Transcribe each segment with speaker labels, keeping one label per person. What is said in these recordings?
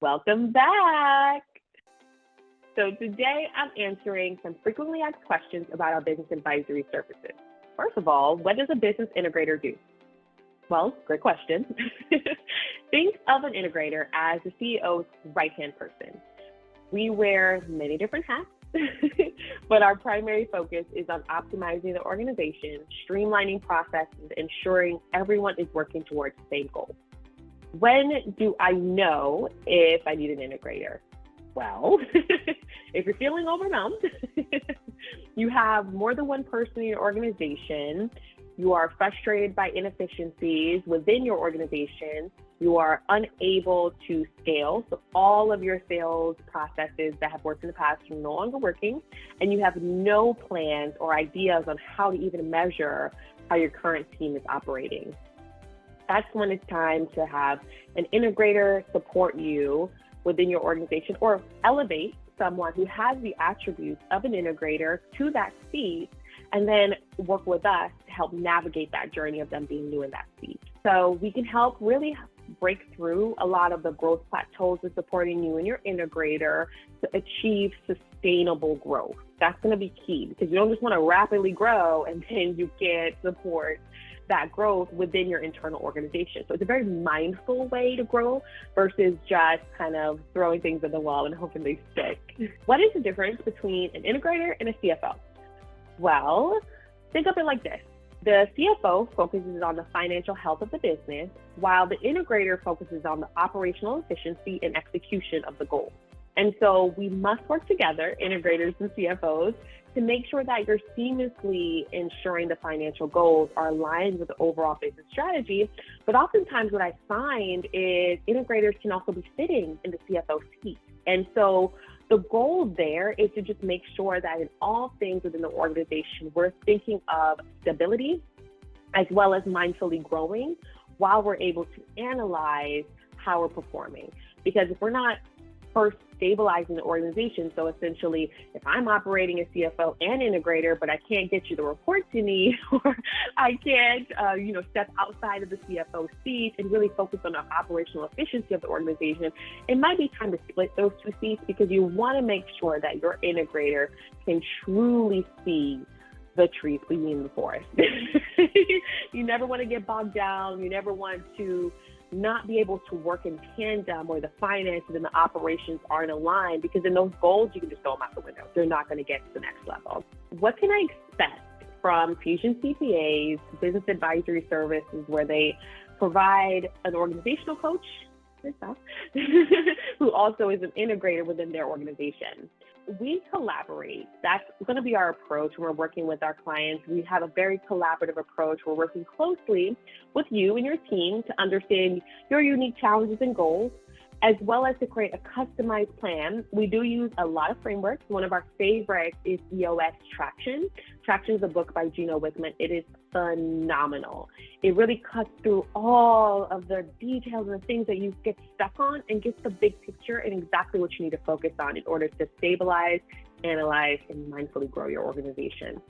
Speaker 1: Welcome back. So today I'm answering some frequently asked questions about our business advisory services. First of all, what does a business integrator do? Well, great question. Think of an integrator as the CEO's right-hand person. We wear many different hats, but our primary focus is on optimizing the organization, streamlining processes, ensuring everyone is working towards the same goal. When do I know if I need an integrator? Well, if you're feeling overwhelmed, you have more than one person in your organization, you are frustrated by inefficiencies within your organization, you are unable to scale, so all of your sales processes that have worked in the past are no longer working, and you have no plans or ideas on how to even measure how your current team is operating. That's when it's time to have an integrator support you within your organization or elevate someone who has the attributes of an integrator to that seat and then work with us to help navigate that journey of them being new in that seat. So we can help really break through a lot of the growth plateaus of supporting you and your integrator to achieve sustainable growth. That's going to be key because you don't just want to rapidly grow and then you can't support that growth within your internal organization. So it's a very mindful way to grow versus just kind of throwing things at the wall and hoping they stick. What is the difference between an integrator and a CFO? Well, think of it like this. The CFO focuses on the financial health of the business, while the integrator focuses on the operational efficiency and execution of the goal. And so we must work together, integrators and CFOs, to make sure that you're seamlessly ensuring the financial goals are aligned with the overall business strategy. But oftentimes what I find is integrators can also be sitting in the CFO seat. And so the goal there is to just make sure that in all things within the organization, we're thinking of stability as well as mindfully growing while we're able to analyze how we're performing. Because if we're not first stabilizing the organization, so essentially if I'm operating as CFO and integrator, but I can't get you the reports you need, or I can't step outside of the CFO seat and really focus on the operational efficiency of the organization, it might be time to split those two seats because you want to make sure that your integrator can truly see the trees leading the forest. You never want to get bogged down. You never want to not be able to work in tandem where the finances and the operations aren't aligned, because in those goals, you can just throw them out the window. They're not going to get to the next level. What can I expect from Fusion CPAs, business advisory services, where they provide an organizational coach who also is an integrator within their organization? We collaborate. That's going to be our approach when we're working with our clients. We have a very collaborative approach. We're working closely with you and your team to understand your unique challenges and goals, as well as to create a customized plan. We do use a lot of frameworks. One of our favorites is EOS Traction. Traction is a book by Gino Wickman. It is phenomenal. It really cuts through all of the details and the things that you get stuck on and gets the big picture and exactly what you need to focus on in order to stabilize, analyze, and mindfully grow your organization.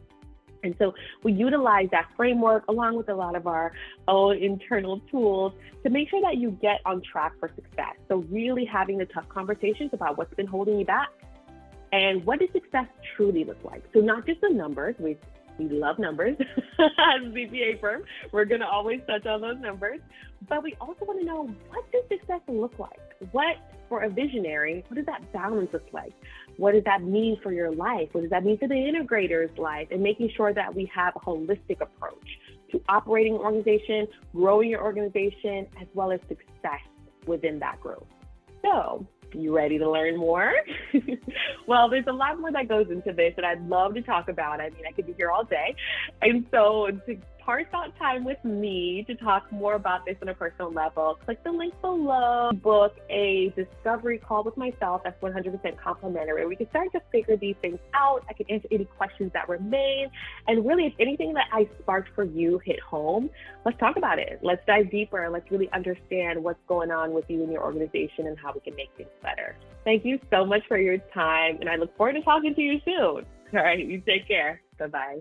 Speaker 1: And so we utilize that framework along with a lot of our own internal tools to make sure that you get on track for success. So really having the tough conversations about what's been holding you back and what does success truly look like. So not just the numbers, we love numbers as a CPA firm. We're going to always touch on those numbers, but we also want to know, what does success look like? What, for a visionary, what does that balance look like? What does that mean for your life? What does that mean for the integrator's life? And making sure that we have a holistic approach to operating an organization, growing your organization, as well as success within that growth. So, you ready to learn more? Well, there's a lot more that goes into this, and I'd love to talk about it. I mean, I could be here all day. And so to parse out time with me to talk more about this on a personal level, click the link below, book a discovery call with myself. That's 100% complimentary. We can start to figure these things out. I can answer any questions that remain. And really, if anything that I sparked for you hit home, let's talk about it. Let's dive deeper. Let's really understand what's going on with you and your organization and how we can make things better. Thank you so much for your time, and I look forward to talking to you soon. All right, you take care. Bye-bye.